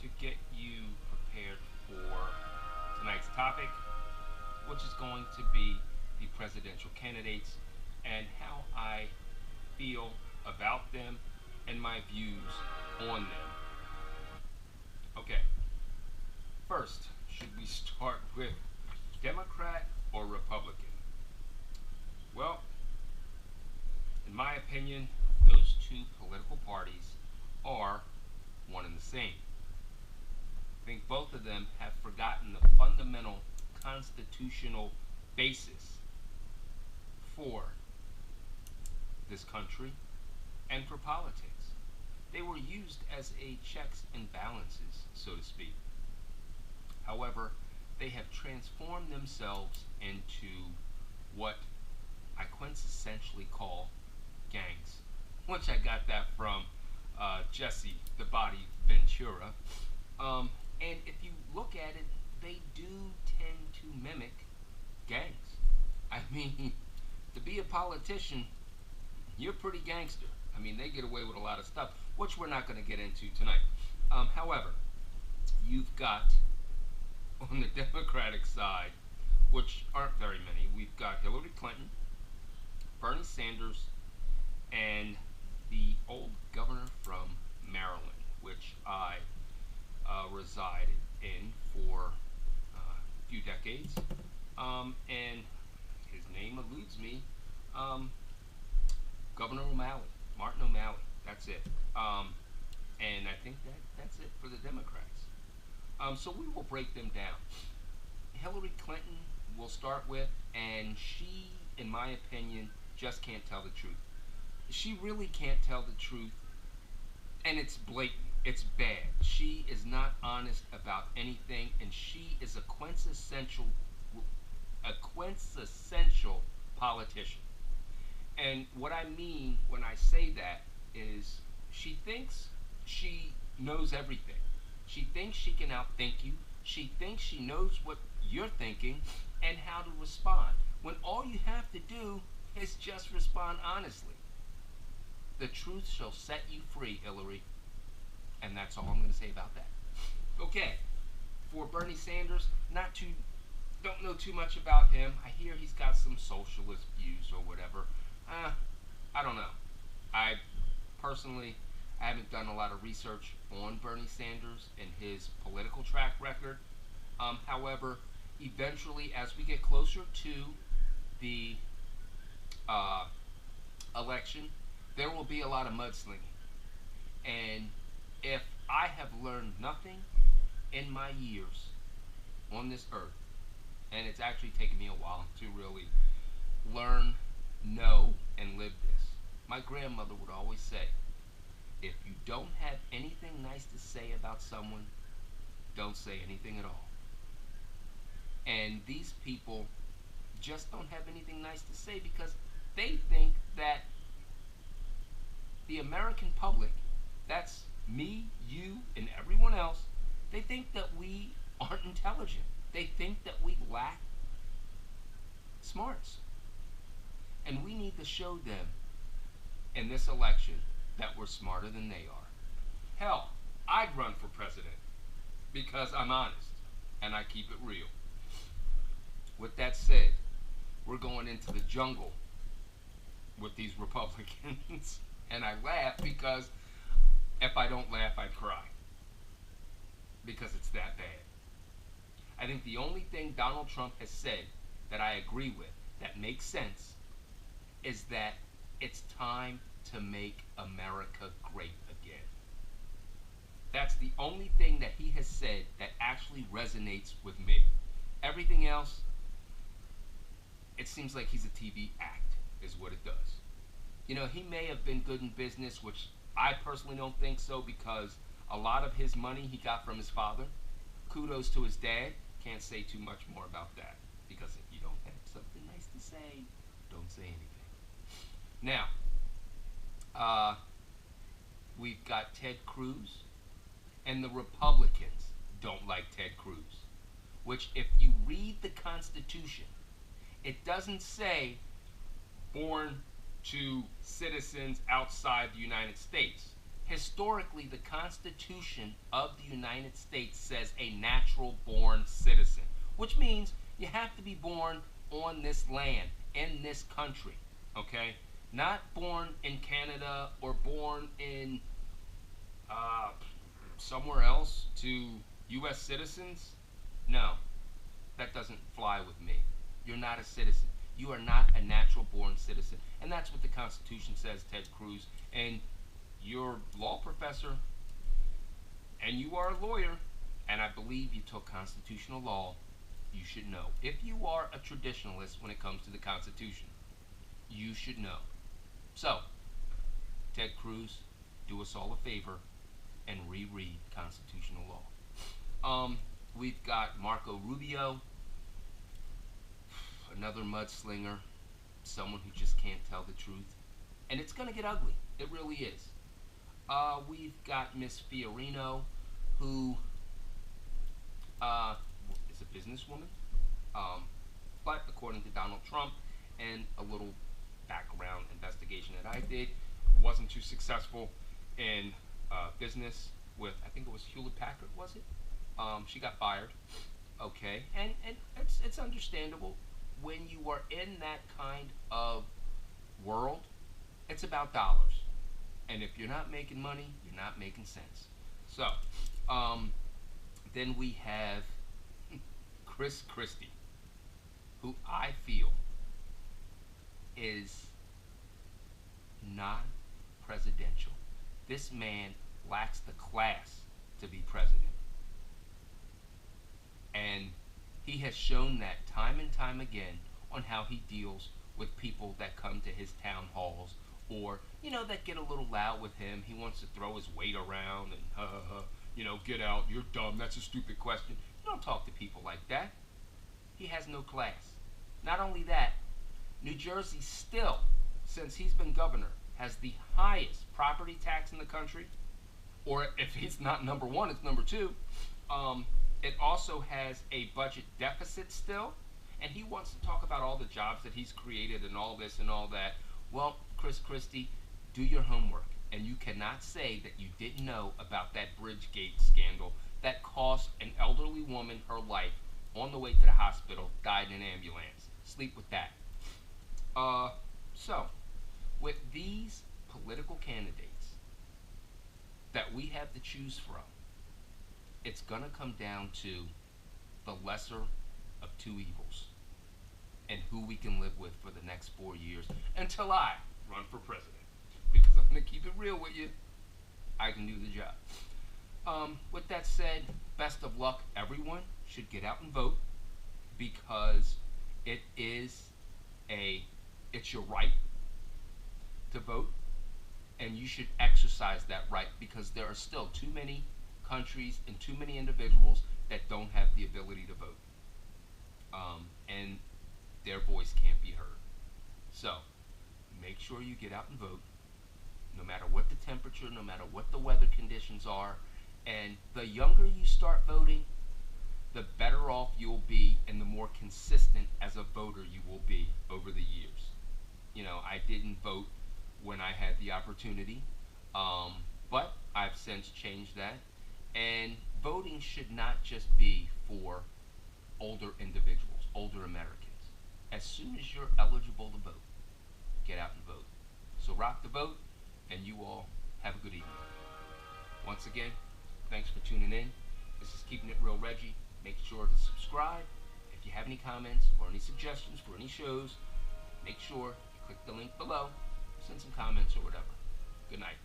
to get you prepared for tonight's topic, which is going to be the presidential candidates and how I feel about them and my views on them. Okay, first, should we start with Democrat or Republican? Well, in my opinion, those two political parties are one and the same. I think both of them have forgotten the fundamental constitutional basis for this country and for politics. They were used as a checks and balances, so to speak. However, they have transformed themselves into what I quintessentially call gangs, which I got that from Jesse the Body Ventura. And if you look at it, they do tend to mimic gangs. I mean, to be a politician, you're pretty gangster. I mean, they get away with a lot of stuff, which we're not going to get into tonight. However, you've got on the Democratic side, which aren't very many, we've got Hillary Clinton, Bernie Sanders, and the old governor from Maryland, which I resided in for a few decades. And his name eludes me. Governor O'Malley, Martin O'Malley. That's it. And I think that's it for the Democrats. So we will break them down. Hillary Clinton we'll start with, and she, in my opinion, just can't tell the truth. She really can't tell the truth, and it's blatant. It's bad. She is not honest about anything, and she is a quintessential politician. And what I mean when I say that is she thinks she knows everything. She thinks she can outthink you. She thinks she knows what you're thinking and how to respond. When all you have to do is just respond honestly. The truth shall set you free, Hillary. And that's all I'm going to say about that. Okay, for Bernie Sanders, don't know too much about him. I hear he's got some socialist views or whatever. I don't know. I personally, I haven't done a lot of research on Bernie Sanders and his political track record. However, eventually, as we get closer to the election, there will be a lot of mudslinging. And if I have learned nothing in my years on this earth, and it's actually taken me a while to really learn, know, and live this. My grandmother would always say, if you don't have anything nice to say about someone, don't say anything at all. And these people just don't have anything nice to say because they think that the American public, that's me, you, and everyone else, they think that we aren't intelligent. They think that we lack smarts. And we need to show them in this election that we're smarter than they are. Hell, I'd run for president because I'm honest and I keep it real. With that said, we're going into the jungle with these Republicans. And I laugh because if I don't laugh, I cry. Because it's that bad. I think the only thing Donald Trump has said that I agree with, that makes sense, is that it's time to make America great again. That's the only thing that he has said that actually resonates with me. Everything else, it seems like he's a TV act, is what it does. You know, he may have been good in business, which I personally don't think so, because a lot of his money he got from his father. Kudos to his dad. Can't say too much more about that, because if you don't have something nice to say, don't say anything. Now, we've got Ted Cruz, and the Republicans don't like Ted Cruz, which if you read the Constitution, it doesn't say born to citizens outside the United States. Historically, the Constitution of the United States says a natural born citizen, which means you have to be born on this land, in this country, okay? Not born in Canada or born in uh, somewhere else to U.S. citizens. No, that doesn't fly with me. You're not a citizen. You are not a natural born citizen. And that's what the Constitution says, Ted Cruz. And you're a law professor, and you are a lawyer, and I believe you took constitutional law. You should know. If you are a traditionalist when it comes to the Constitution, you should know. So, Ted Cruz, do us all a favor and reread constitutional law. We've got Marco Rubio, another mudslinger, someone who just can't tell the truth. And it's going to get ugly. It really is. We've got Miss Fiorino, who is a businesswoman. But according to Donald Trump and a little background investigation that I did, wasn't too successful in business with, I think it was Hewlett Packard, was it? She got fired. Okay, and it's understandable when you are in that kind of world. It's about dollars, and if you're not making money, you're not making sense. So, then we have Christie, who I feel is non-presidential. This man lacks the class to be president. And he has shown that time and time again on how he deals with people that come to his town halls, or, that get a little loud with him. He wants to throw his weight around and, get out, you're dumb, that's a stupid question. You don't talk to people like that. He has no class. Not only that, New Jersey still, since he's been governor, has the highest property tax in the country. Or if it's not number one, it's number two. It also has a budget deficit still. And he wants to talk about all the jobs that he's created and all this and all that. Well, Christie, do your homework. And you cannot say that you didn't know about that Bridgegate scandal that cost an elderly woman her life on the way to the hospital, died in an ambulance. Sleep with that. So, with these political candidates that we have to choose from, it's going to come down to the lesser of two evils and who we can live with for the next 4 years until I run for president. Because I'm going to keep it real with you. I can do the job. With that said, best of luck. Everyone should get out and vote, because it's your right to vote, and you should exercise that right, because there are still too many countries and too many individuals that don't have the ability to vote, and their voice can't be heard. So make sure you get out and vote, no matter what the temperature, no matter what the weather conditions are. And the younger you start voting, the better off you'll be, and the more consistent as a voter you will be over the years. I didn't vote when I had the opportunity, but I've since changed that. And voting should not just be for older individuals, older Americans. As soon as you're eligible to vote, get out and vote. So rock the vote, and you all have a good evening. Once again, thanks for tuning in. This is Keeping It Real Reggie. Make sure to subscribe. If you have any comments or any suggestions for any shows, make sure you click the link below, send some comments or whatever. Good night.